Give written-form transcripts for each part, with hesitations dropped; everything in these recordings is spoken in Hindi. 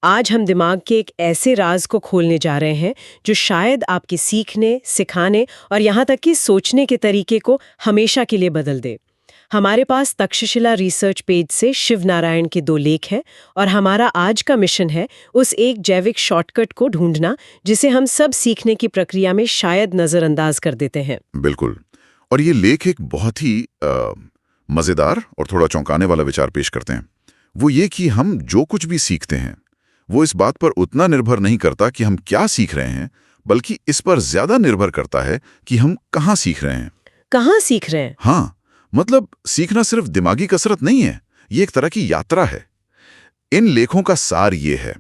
आज हम दिमाग के एक ऐसे राज को खोलने जा रहे हैं जो शायद आपके सीखने, सिखाने और यहाँ तक कि सोचने के तरीके को हमेशा के लिए बदल दे। हमारे पास तक्षशिला रिसर्च पेज से शिव नारायण के 2 लेख हैं और हमारा आज का मिशन है उस एक जैविक शॉर्टकट को ढूंढना जिसे हम सब सीखने की प्रक्रिया में शायद नजरअंदाज कर देते हैं। बिल्कुल। और ये लेख एक बहुत ही मजेदार और थोड़ा चौंकाने वाला विचार पेश करते हैं। वो ये कि हम जो कुछ भी सीखते हैं वो इस बात पर उतना निर्भर नहीं करता कि हम क्या सीख रहे हैं, बल्कि इस पर ज्यादा निर्भर करता है कि हम कहाँ सीख रहे हैं। कहाँ सीख रहे हैं? हाँ, मतलब सीखना सिर्फ दिमागी कसरत नहीं है, ये एक तरह की यात्रा है। इन लेखों का सार ये है,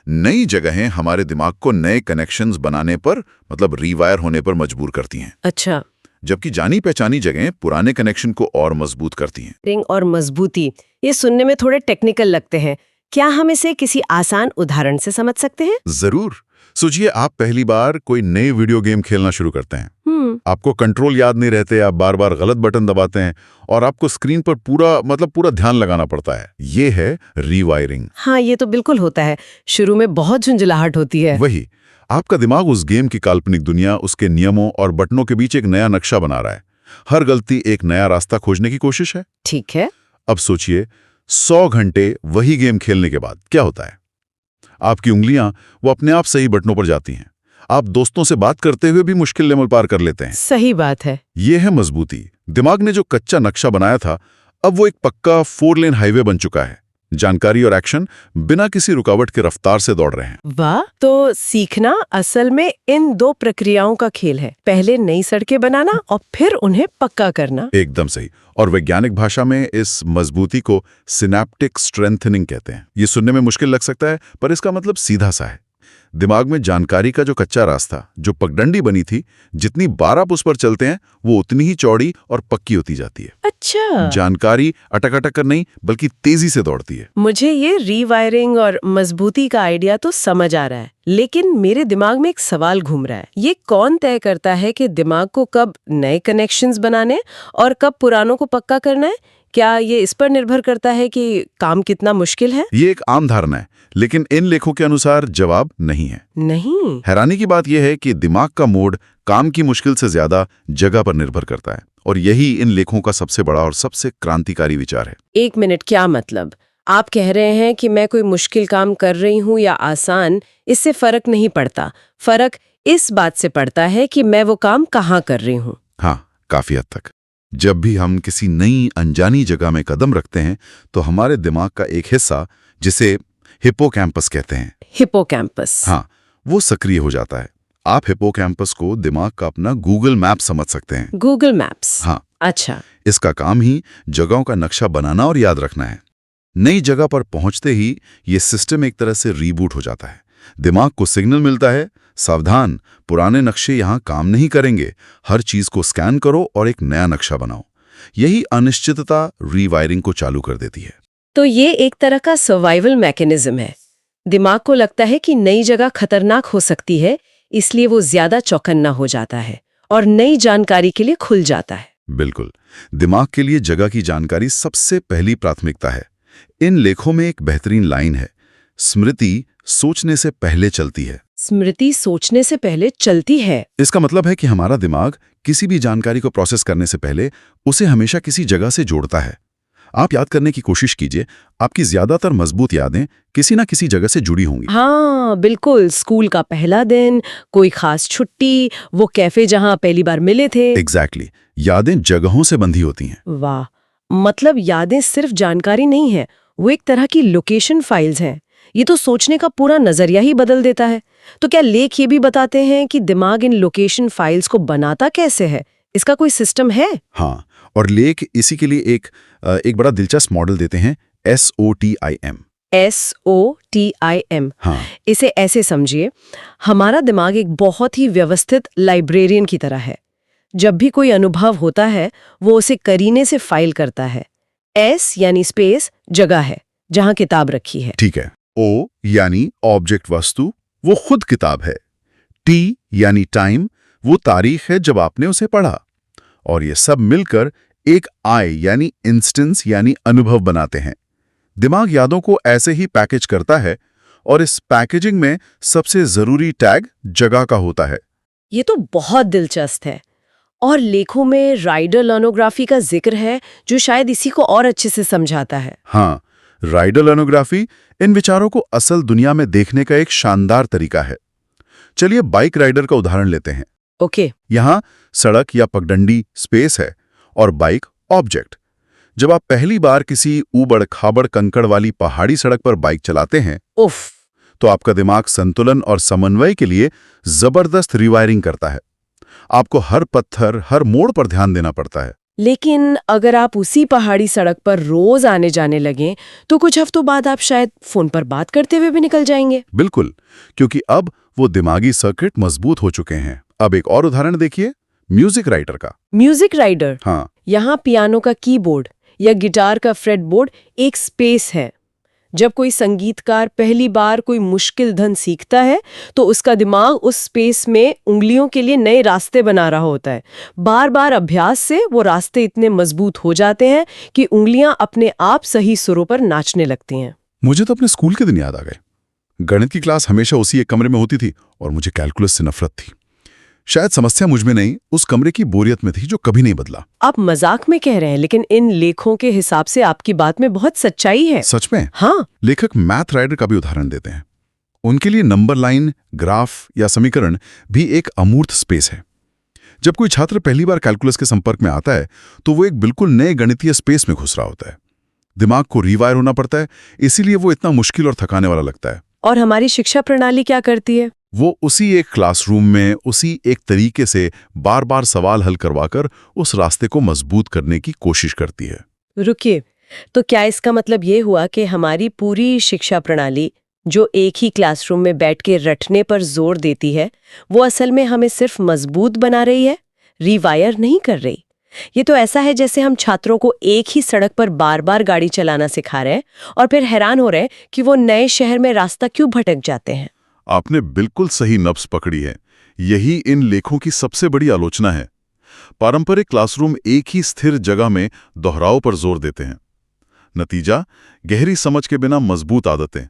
नई जगहें हमारे दिमाग को नए कनेक्शंस बनाने पर, मतलब रीवायर होने पर मजबूर करती हैं। अच्छा। जबकि जानी पहचानी जगहें पुराने कनेक्शन को और मजबूत करती हैं। रिंग और मजबूती, ये सुनने में थोड़े टेक्निकल लगते हैं। क्या हम इसे किसी आसान उदाहरण से समझ सकते हैं? जरूर। सोचिए, आप पहली बार कोई नई वीडियो गेम खेलना शुरू करते हैं। आपको कंट्रोल याद नहीं रहते, आप बार बार गलत बटन दबाते हैं और आपको स्क्रीन पर पूरा ध्यान लगाना पड़ता है। ये है रीवायरिंग। हाँ, ये तो बिल्कुल होता है। शुरू में बहुत झुंझलाहट होती है। वही, आपका दिमाग उस गेम की काल्पनिक दुनिया, उसके नियमों और बटनों के बीच एक नया नक्शा बना रहा है। हर गलती एक नया रास्ता खोजने की कोशिश है। ठीक है। अब सोचिए, 100 घंटे वही गेम खेलने के बाद क्या होता है? आपकी उंगलियां वो अपने आप सही बटनों पर जाती हैं। आप दोस्तों से बात करते हुए भी मुश्किल लेवल पार कर लेते हैं। सही बात है। ये है मजबूती। दिमाग ने जो कच्चा नक्शा बनाया था, अब वो एक पक्का 4 लेन हाईवे बन चुका है। जानकारी और एक्शन बिना किसी रुकावट के रफ्तार से दौड़ रहे हैं। वाह! तो सीखना असल में इन 2 प्रक्रियाओं का खेल है। पहले नई सड़कें बनाना और फिर उन्हें पक्का करना। एकदम सही। और वैज्ञानिक भाषा में इस मजबूती को सिनेप्टिक स्ट्रेंथनिंग कहते हैं। ये सुनने में मुश्किल लग सकता है, पर इसका मतलब सीधा सा है। दिमाग में जानकारी का जो कच्चा रास्ता, जो पगडंडी बनी थी, जितनी बार आप उस पर चलते हैं वो उतनी ही चौड़ी और पक्की होती जाती है। अच्छा। जानकारी अटक अटक कर नहीं, बल्कि तेजी से दौड़ती है। मुझे ये रीवायरिंग और मजबूती का आइडिया तो समझ आ रहा है, लेकिन मेरे दिमाग में एक सवाल घूम रहा है। ये कौन तय करता है कि दिमाग को कब नए कनेक्शंस बनाने और कब पुरानों को पक्का करना है? क्या ये इस पर निर्भर करता है कि काम कितना मुश्किल है? ये एक आम धारणा है, लेकिन इन लेखों के अनुसार जवाब नहीं है। नहीं। हैरानी की बात यह है कि दिमाग का मोड काम की मुश्किल से ज्यादा जगह पर निर्भर करता है, और यही इन लेखों का सबसे बड़ा और सबसे क्रांतिकारी विचार है। 1 मिनट, क्या मतलब? आप कह रहे हैं कि मैं कोई मुश्किल काम कर रही हूँ या आसान, इससे फर्क नहीं पड़ता। फर्क इस बात से पड़ता है कि मैं वो काम कहाँ कर रही हूँ। हाँ, काफी हद तक। जब भी हम किसी नई अनजानी जगह में कदम रखते हैं तो हमारे दिमाग का एक हिस्सा, जिसे हिप्पोकैम्पस कहते हैं, हिप्पोकैम्पस। हाँ, वो सक्रिय हो जाता है। आप हिप्पोकैम्पस को दिमाग का अपना गूगल मैप समझ सकते हैं। Google maps? हाँ। अच्छा। इसका काम ही जगहों का नक्शा बनाना और याद रखना है। नई जगह पर पहुंचते ही ये सिस्टम एक तरह से रीबूट हो जाता है। दिमाग को सिग्नल मिलता है, सावधान, पुराने नक्शे यहाँ काम नहीं करेंगे, हर चीज को स्कैन करो और एक नया नक्शा बनाओ। यही अनिश्चितता रीवायरिंग को चालू कर देती है। तो ये एक तरह का सर्वाइवल मैकेनिज्म है। दिमाग को लगता है कि नई जगह खतरनाक हो सकती है, इसलिए वो ज्यादा चौकन्ना हो जाता है और नई जानकारी के लिए खुल जाता है। बिल्कुल। दिमाग के लिए जगह की जानकारी सबसे पहली प्राथमिकता है। इन लेखों में एक बेहतरीन लाइन है, स्मृति सोचने से पहले चलती है। स्मृति सोचने से पहले चलती है? इसका मतलब है कि हमारा दिमाग किसी भी जानकारी को प्रोसेस करने से पहले उसे हमेशा किसी जगह से जोड़ता है। आप याद करने की कोशिश कीजिए, आपकी ज्यादातर मजबूत यादें किसी ना किसी जगह से जुड़ी होंगी। हाँ बिल्कुल, स्कूल का पहला दिन, कोई खास छुट्टी, वो कैफे जहाँ पहली बार मिले थे। एग्जैक्टली। यादें जगहों से बंधी होती हैं। वाह, मतलब यादें सिर्फ जानकारी नहीं है, वो एक तरह की लोकेशन फाइल्स हैं। ये तो सोचने का पूरा नजरिया ही बदल देता है। तो क्या लेख ये भी बताते हैं कि दिमाग इन लोकेशन फाइल्स को बनाता कैसे है? इसका कोई सिस्टम है? हाँ, और लेख इसी के लिए एक बड़ा दिलचस्प मॉडल देते हैं, SOTIM। SOTIM। हाँ। इसे ऐसे समझिए, हमारा दिमाग एक बहुत ही व्यवस्थित लाइब्रेरियन की तरह है। जब भी कोई अनुभव होता है वो उसे करीने से फाइल करता है। S यानी स्पेस, जगह है जहां किताब रखी है। ठीक है। O यानी ऑब्जेक्ट, वस्तु, वो खुद किताब है। T यानी टाइम, वो तारीख है जब आपने उसे पढ़ा। और ये सब मिलकर एक I यानी इंस्टेंस यानी अनुभव बनाते हैं। दिमाग यादों को ऐसे ही पैकेज करता है और इस पैकेजिंग में सबसे जरूरी टैग जगह का होता है। ये तो बहुत दिलचस्प है। और लेखों में राइडर लर्नोग्राफी का जिक्र है, जो शायद इसी को और अच्छे से समझाता है। हाँ, राइडर लर्नोग्राफी इन विचारों को असल दुनिया में देखने का एक शानदार तरीका है। चलिए बाइक राइडर का उदाहरण लेते हैं। ओके। यहाँ सड़क या पगडंडी स्पेस है और बाइक ऑब्जेक्ट। जब आप पहली बार किसी ऊबड़ खाबड़ कंकड़ वाली पहाड़ी सड़क पर बाइक चलाते हैं, उफ, तो आपका दिमाग संतुलन और समन्वय के लिए जबरदस्त रिवायरिंग करता है। आपको हर पत्थर, हर मोड़ पर ध्यान देना पड़ता है। लेकिन अगर आप उसी पहाड़ी सड़क पर रोज आने जाने लगें, तो कुछ हफ्तों बाद आप शायद फोन पर बात करते हुए भी निकल जाएंगे। बिल्कुल, क्योंकि अब वो दिमागी सर्किट मजबूत हो चुके हैं। अब एक और उदाहरण देखिए, म्यूजिक राइटर का। Music rider. हाँ, यहाँ पियानो का कीबोर्ड या गिटार का फ्रेटबोर्ड एक स्पेस है। जब कोई संगीतकार पहली बार कोई मुश्किल धुन सीखता है, तो उसका दिमाग उस स्पेस में उंगलियों के लिए नए रास्ते बना रहा होता है। बार बार अभ्यास से वो रास्ते इतने मजबूत हो जाते हैं कि उंगलियां अपने आप सही सुरों पर नाचने लगती हैं। मुझे तो अपने स्कूल के दिन याद आ गए। गणित की क्लास हमेशा उसी एक कमरे में होती थी और मुझे कैलकुलस से नफरत थी। शायद समस्या मुझ में नहीं, उस कमरे की बोरियत में थी जो कभी नहीं बदला। आप मजाक में कह रहे हैं, लेकिन इन लेखों के हिसाब से आपकी बात में बहुत सच्चाई है। सच में? हाँ। लेखक मैथ राइडर का भी उदाहरण देते हैं। उनके लिए नंबर लाइन, ग्राफ या समीकरण भी एक अमूर्त स्पेस है। जब कोई छात्र पहली बार कैलकुलस के संपर्क में आता है, तो वो एक बिल्कुल नए गणितीय स्पेस में घुस रहा होता है। दिमाग को रिवायर होना पड़ता है, इसीलिए वो इतना मुश्किल और थकाने वाला लगता है। और हमारी शिक्षा प्रणाली क्या करती है? वो उसी एक क्लासरूम में उसी एक तरीके से बार बार सवाल हल करवाकर उस रास्ते को मजबूत करने की कोशिश करती है। रुकिए, तो क्या इसका मतलब ये हुआ कि हमारी पूरी शिक्षा प्रणाली, जो एक ही क्लासरूम में बैठ के रटने पर जोर देती है, वो असल में हमें सिर्फ मजबूत बना रही है, रिवायर नहीं कर रही? ये तो ऐसा है जैसे हम छात्रों को एक ही सड़क पर बार बार गाड़ी चलाना सिखा रहे हैं और फिर हैरान हो रहे हैं कि वो नए शहर में रास्ता क्यों भटक जाते हैं। आपने बिल्कुल सही नब्ज पकड़ी है। यही इन लेखों की सबसे बड़ी आलोचना है। पारंपरिक क्लासरूम एक ही स्थिर जगह में दोहराव पर जोर देते हैं। नतीजा, गहरी समझ के बिना मजबूत आदतें।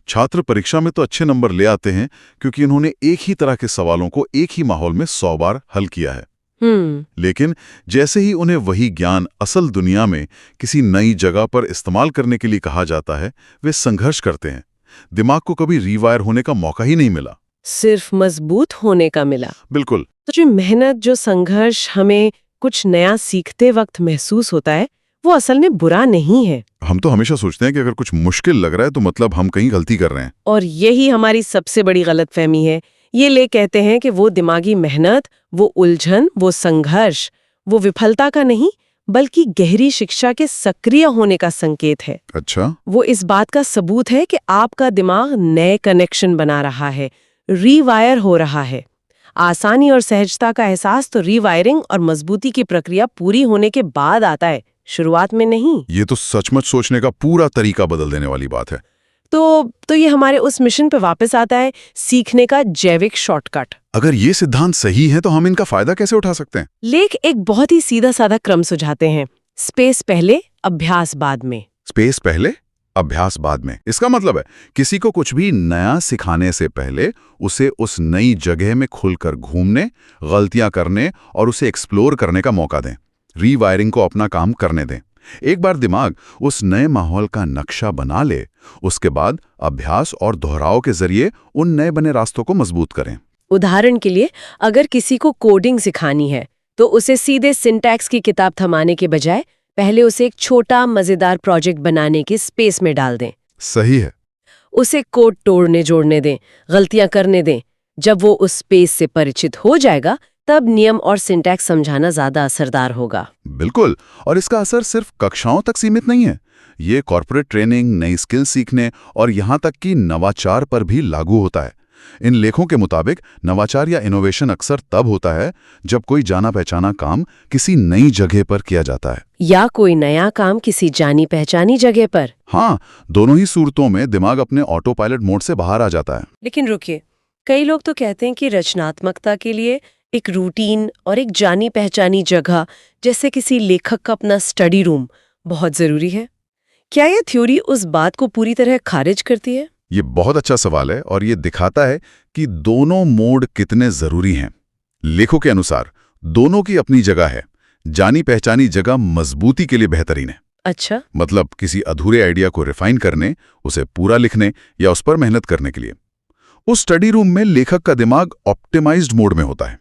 छात्र परीक्षा में तो अच्छे नंबर ले आते हैं क्योंकि उन्होंने एक ही तरह के सवालों को एक ही माहौल में 100 बार हल किया है। लेकिन जैसे ही उन्हें वही ज्ञान असल दुनिया में किसी नई जगह पर इस्तेमाल करने के लिए कहा जाता है, वे संघर्ष करते हैं। दिमाग को कभी रीवायर होने का मौका ही नहीं मिला, सिर्फ मजबूत होने का मिला। बिल्कुल। तो जो मेहनत, जो संघर्ष हमें कुछ नया सीखते वक्त महसूस होता है, वो असल में बुरा नहीं है। हम तो हमेशा सोचते हैं कि अगर कुछ मुश्किल लग रहा है तो मतलब हम कहीं गलती कर रहे हैं। और यही हमारी सबसे बड़ी गलतफहमी है। ये लेख कहते हैं कि वो दिमागी मेहनत, वो उलझन, वो संघर्ष, वो विफलता का नहीं, बल्कि गहरी शिक्षा के सक्रिय होने का संकेत है। अच्छा। वो इस बात का सबूत है कि आपका दिमाग नए कनेक्शन बना रहा है, रीवायर हो रहा है। आसानी और सहजता का एहसास तो रीवायरिंग और मजबूती की प्रक्रिया पूरी होने के बाद आता है, शुरुआत में नहीं। ये तो सचमुच सोचने का पूरा तरीका बदल देने वाली बात है। तो ये हमारे उस मिशन पे वापस आता है, सीखने का जैविक शॉर्टकट। अगर ये सिद्धांत सही है तो हम इनका फायदा कैसे उठा सकते हैं? लेख एक बहुत ही सीधा साधा क्रम सुझाते हैं। स्पेस पहले, अभ्यास बाद में। स्पेस पहले, अभ्यास बाद में। इसका मतलब है किसी को कुछ भी नया सिखाने से पहले उसे उस नई जगह में खुलकर घूमने, गलतियां करने और उसे एक्सप्लोर करने का मौका दें। रीवायरिंग को अपना काम करने दें। एक बार दिमाग उस नए माहौल का नक्शा बना ले, उसके बाद अभ्यास और दोहराव के जरिए उन नए बने रास्तों को मजबूत करें। उदाहरण के लिए, अगर किसी को कोडिंग सिखानी है, तो उसे सीधे सिंटैक्स की किताब थमाने के बजाय पहले उसे एक छोटा मजेदार प्रोजेक्ट बनाने के स्पेस में डाल दें। सही है। उसे कोड तोड़ने जोड़ने दें, गलतियां करने दें। जब वो उस स्पेस से परिचित हो जाएगा, तब नियम और सिंटैक्स समझाना ज्यादा असरदार होगा। बिल्कुल। और इसका असर सिर्फ कक्षाओं तक सीमित नहीं है। ये कॉर्पोरेट ट्रेनिंग, नई स्किल सीखने और यहाँ तक कि नवाचार पर भी लागू होता है। इन लेखों के मुताबिक नवाचार या इनोवेशन अक्सर तब होता है जब कोई जाना पहचाना काम किसी नई जगह पर किया जाता है, या कोई नया काम किसी जानी पहचानी जगह पर। हाँ, दोनों ही सूरतों में दिमाग अपने ऑटो पायलट मोड से बाहर आ जाता है। लेकिन रुकिए, कई लोग तो कहते हैं कि रचनात्मकता के लिए एक रूटीन और एक जानी पहचानी जगह, जैसे किसी लेखक का अपना स्टडी रूम, बहुत जरूरी है। क्या यह थ्योरी उस बात को पूरी तरह खारिज करती है? ये बहुत अच्छा सवाल है और ये दिखाता है कि दोनों मोड कितने जरूरी हैं। लेखों के अनुसार दोनों की अपनी जगह है। जानी पहचानी जगह मजबूती के लिए बेहतरीन है। अच्छा। मतलब किसी अधूरे आइडिया को रिफाइन करने, उसे पूरा लिखने या उस पर मेहनत करने के लिए। उस स्टडी रूम में लेखक का दिमाग ऑप्टिमाइज्ड मोड में होता है।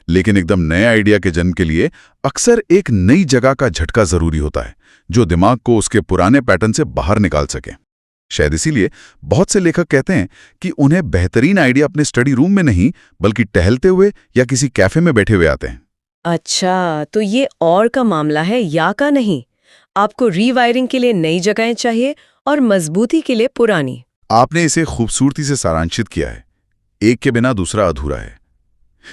लेकिन एकदम नए आइडिया के जन्म के लिए अक्सर एक नई जगह का झटका जरूरी होता है, जो दिमाग को उसके पुराने पैटर्न से बाहर निकाल सके। शायद इसीलिए बहुत से लेखक कहते हैं कि उन्हें बेहतरीन आइडिया अपने स्टडी रूम में नहीं, बल्कि टहलते हुए या किसी कैफे में बैठे हुए आते हैं। अच्छा, तो ये और का मामला है या का नहीं? आपको रीवायरिंग के लिए नई जगहें चाहिए और मजबूती के लिए पुरानी। आपने इसे खूबसूरती से सारांशित किया है। एक के बिना दूसरा अधूरा है।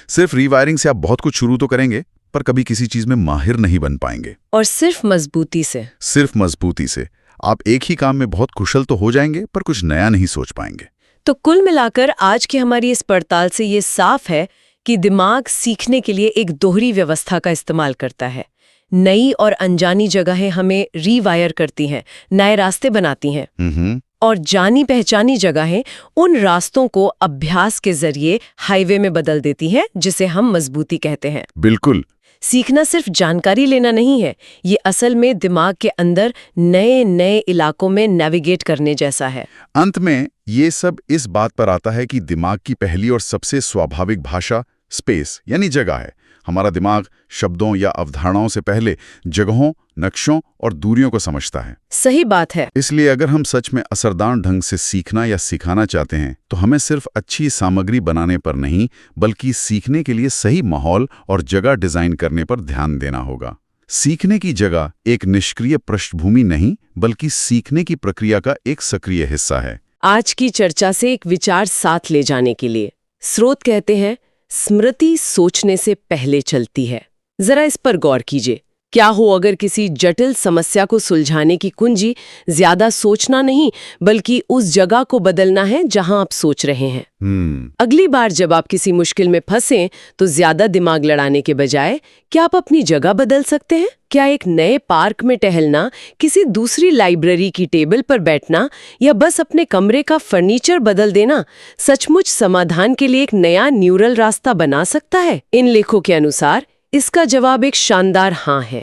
सिर्फ रीवायरिंग से आप बहुत कुछ शुरू तो करेंगे, पर कभी किसी चीज में माहिर नहीं बन पाएंगे। और सिर्फ मजबूती से आप एक ही काम में बहुत कुशल तो हो जाएंगे, पर कुछ नया नहीं सोच पाएंगे। तो कुल मिलाकर आज की हमारी इस पड़ताल से ये साफ है कि दिमाग सीखने के लिए एक दोहरी व्यवस्था का इस्तेमाल करता है। नई और अनजानी जगहें हमें रीवायर करती हैं, नए रास्ते बनाती हैं। और जानी पहचानी जगहें उन रास्तों को अभ्यास के जरिए हाईवे में बदल देती हैं, जिसे हम मजबूती कहते हैं। बिल्कुल। सीखना सिर्फ जानकारी लेना नहीं है, ये असल में दिमाग के अंदर नए नए इलाकों में नेविगेट करने जैसा है। अंत में ये सब इस बात पर आता है कि दिमाग की पहली और सबसे स्वाभाविक भाषा स्पेस यानी जगह है। हमारा दिमाग शब्दों या अवधारणाओं से पहले जगहों, नक्शों और दूरियों को समझता है। सही बात है। इसलिए अगर हम सच में असरदार ढंग से सीखना या सिखाना चाहते हैं, तो हमें सिर्फ अच्छी सामग्री बनाने पर नहीं, बल्कि सीखने के लिए सही माहौल और जगह डिजाइन करने पर ध्यान देना होगा। सीखने की जगह एक निष्क्रिय पृष्ठभूमि नहीं, बल्कि सीखने की प्रक्रिया का एक सक्रिय हिस्सा है। आज की चर्चा से एक विचार साथ ले जाने के लिए स्रोत कहते हैं, स्मृति सोचने से पहले चलती है। जरा इस पर गौर कीजिए। क्या हो अगर किसी जटिल समस्या को सुलझाने की कुंजी ज्यादा सोचना नहीं, बल्कि उस जगह को बदलना है जहां आप सोच रहे हैं। अगली बार जब आप किसी मुश्किल में फंसें, तो ज्यादा दिमाग लड़ाने के बजाय क्या आप अपनी जगह बदल सकते हैं? क्या एक नए पार्क में टहलना, किसी दूसरी लाइब्रेरी की टेबल पर बैठना या बस अपने कमरे का फर्नीचर बदल देना सचमुच समाधान के लिए एक नया न्यूरल रास्ता बना सकता है? इन लेखों के अनुसार इसका जवाब एक शानदार हाँ है।